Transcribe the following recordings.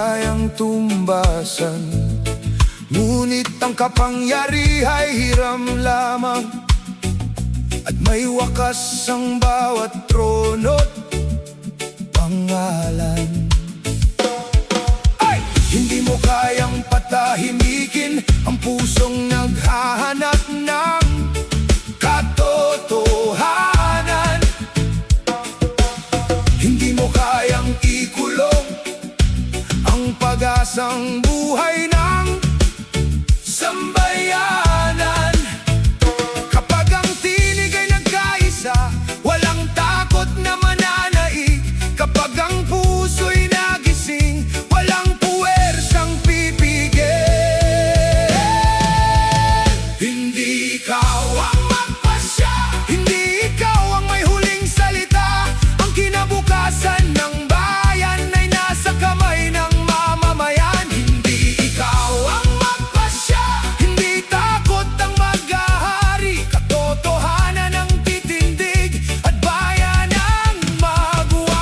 kayang tumbasan, ngunit ang kapangyariha'y hiram lamang. At may wakas ang bawat trono't pangalan. Ay! Hindi mo kayang patahimikin ang pusong naghahanap ng katotohanan. Hindi mo kayang ikulong ang pag-asang buhay ng sambayanan. Kapag ang tinig ay nagkaisa, walang takot na mananaig. Kapag ang puso'y nagising, walang puwersang pipigil. Hindi ikaw ang magpasya, hindi ikaw ang may huling salita. Ang kinabukasan ng bayan ay nasa kamay ng mamamayan. Hindi ikaw ang magpasya, hindi takot ang maghahari. Katotohanan ang titindig at bayan ang magwawagi.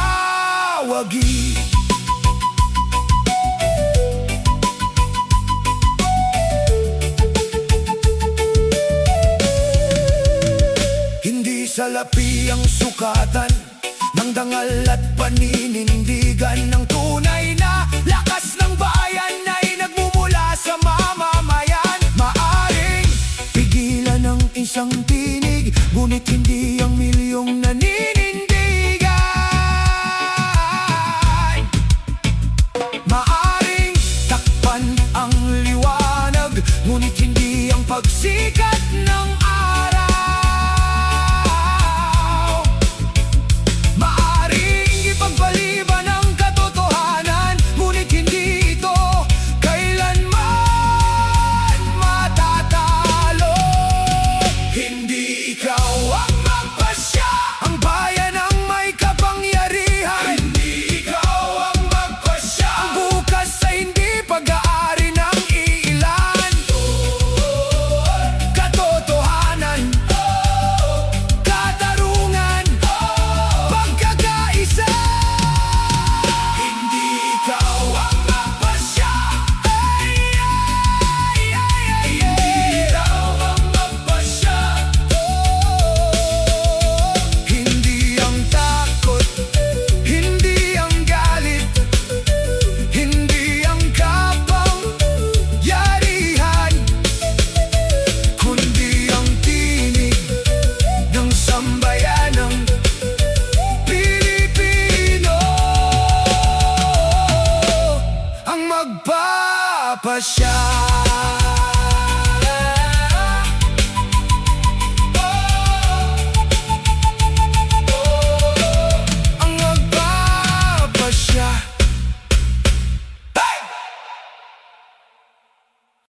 Hindi salapi ang sukatan ng dangal at paninindigan. Ng tunay na lakas ng bayan ay nagmumula sa mamamayan. Maaring pigilan ang isang tinig, ngunit hindi ang milyong naninindigan. Maaring takpan ang liwanag, ngunit hindi ang pagsikat ng araw. Maaring ipagpaliban ang katotohanan, ngunit hindi ito kailanman matatalo. Hindi ikaw ang magpasya, ang bayan ang may kapangyarihan. Hindi ikaw ang magpasya, ang bukas ay hindi pag-aari ng iilan. Katotohanan, katarungan, pagkakaisa. Hindi ikaw ang magpasya, hindi ikaw ang magpasya. Hindi ang takot, hindi ang galit, hindi ang kapangyarihan, kundi ang tinig ng sambayanang Pilipino ang magpapasya.